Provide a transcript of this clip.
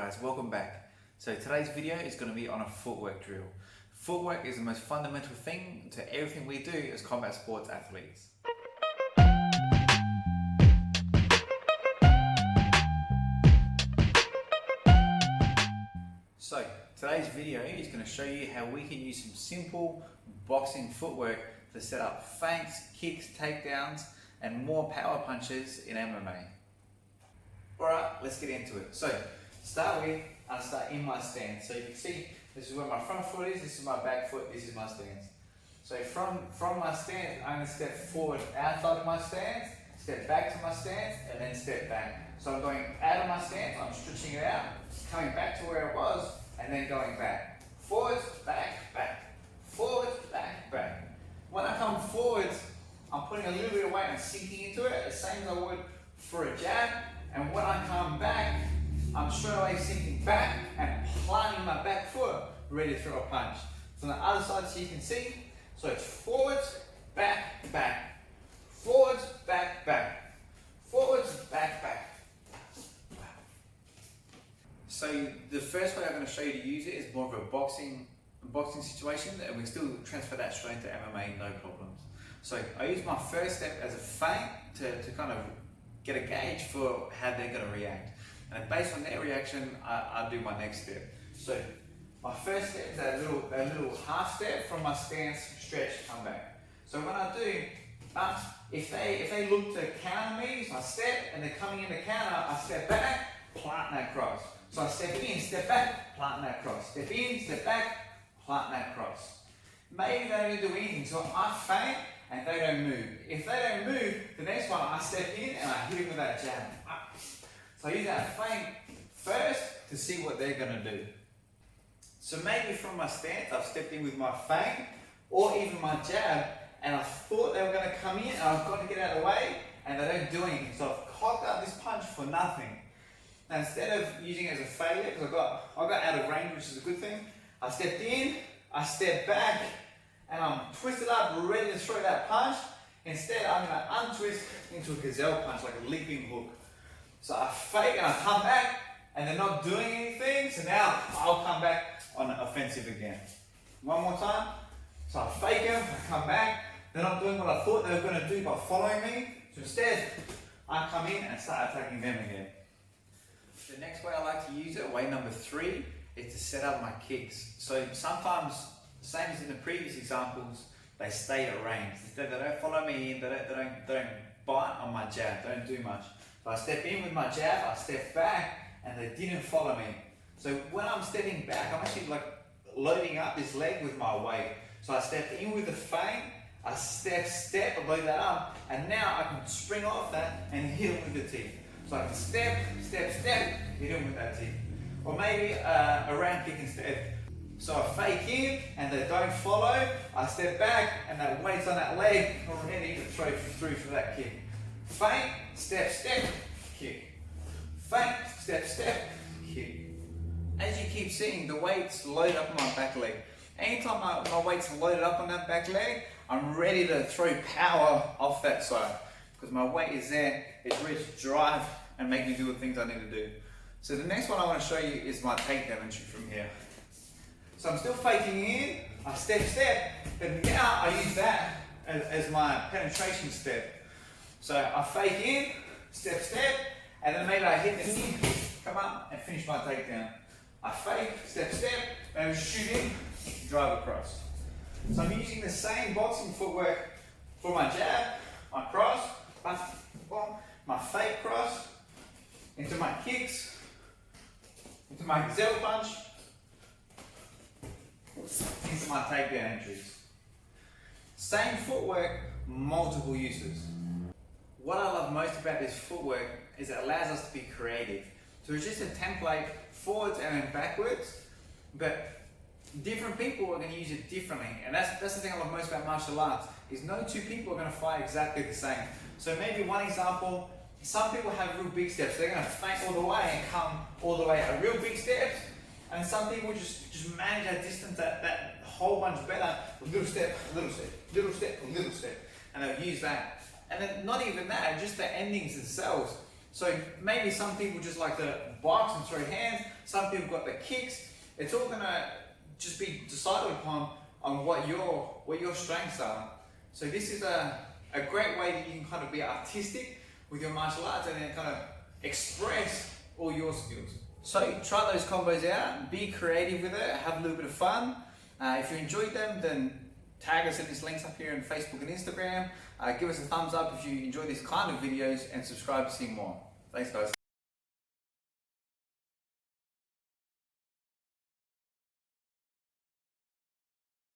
guys, welcome back. So today's video is going to be on a footwork drill. Footwork is the most fundamental thing to everything we do as combat sports athletes. So today's video is going to show you how we can use some simple boxing footwork to set up feints, kicks, takedowns and more power punches in MMA. Alright, let's get into it. So start with, I'll start in my stance. So you can see this is where my front foot is, this is my back foot, this is my stance. So from my stance, I'm going to step forward outside of my stance, step back to my stance, and then step back. So I'm going out of my stance, I'm stretching it out, coming back to where it was, and then going back. Forwards, back, back. Forwards, back, back. When I come forwards, I'm putting a little bit of weight and sinking into it, the same as I would for a jab. And when I come back, I'm straight away sinking back and planting my back foot, ready to throw a punch. So on the other side, so you can see, so it's forwards, back, back. Forwards, back, back. Forwards, back, back. So the first way I'm going to show you to use it is more of a boxing situation, and we still transfer that straight to MMA, no problems. So I use my first step as a feint to kind of get a gauge for how they're going to react. And based on their reaction, I'll do my next step. So my first step is that little half step from my stance, stretch, come back. So when I do, if they look to counter me, so I step and they're coming in to counter, I step back, plant that cross. So I step in, step back, plant that cross. Step in, step back, plant that cross. Maybe they don't do anything, so I feint and they don't move. If they don't move, the next one I step in and I hit him with that jab. So I use that feint first to see what they're going to do. So maybe from my stance, I've stepped in with my feint or even my jab, and I thought they were going to come in and I've got to get out of the way, and they don't do anything. So I've cocked up this punch for nothing. Now instead of using it as a failure, because I got out of range, which is a good thing, I stepped in, I stepped back, and I'm twisted up, ready to throw that punch. Instead, I'm going to untwist into a gazelle punch, like a leaping hook. So I fake and I come back, and they're not doing anything, so now I'll come back on offensive again. One more time. So I fake them, I come back, they're not doing what I thought they were going to do by following me. So instead, I come in and start attacking them again. The next way I like to use it, way number 3, is to set up my kicks. So sometimes, same as in the previous examples, they stay at range. They don't follow me in, they don't bite on my jab, they don't do much. So I step in with my jab, I step back, and they didn't follow me. So when I'm stepping back, I'm actually like loading up this leg with my weight. So I step in with the feint, I step, I load that up, and now I can spring off that and hit them with the teeth. So I can step, hit them with that teeth. Or maybe a round kick instead. So I fake in and they don't follow, I step back and that weight's on that leg, I'm ready to throw through for that kick. Feint, step, kick. Feint, step, kick. As you keep seeing, the weight's loaded up on my back leg. Anytime my weight's loaded up on that back leg, I'm ready to throw power off that side. Because my weight is there, it's ready to drive and make me do the things I need to do. So the next one I want to show you is my takedown entry from here. So I'm still faking in, I step, but now I use that as my penetration step. So I fake in, step, and then maybe I hit the knee, come up and finish my takedown. I fake, step, and shoot in, drive across. So I'm using the same boxing footwork for my jab, my cross, my fake cross, into my kicks, into my gazelle punch, into my takedown entries. Same footwork, multiple uses. What I love most about this footwork is it allows us to be creative. So it's just a template, forwards and then backwards, but different people are going to use it differently. And that's the thing I love most about martial arts, is no two people are going to fight exactly the same. So maybe one example, some people have real big steps, they're going to feint all the way and come all the way at real big steps, and some people just manage that distance that whole bunch better, little step, little step, little step, little step, and they'll use that. And then not even that, just the endings themselves. So maybe some people just like to box and throw hands, some people got the kicks. It's all gonna just be decided upon on what your strengths are. So this is a great way that you can kind of be artistic with your martial arts and then kind of express all your skills. So try those combos out, be creative with it, have a little bit of fun. If you enjoyed them, then tag us in these links up here on Facebook and Instagram. Give us a thumbs up if you enjoy these kind of videos and subscribe to see more. Thanks guys.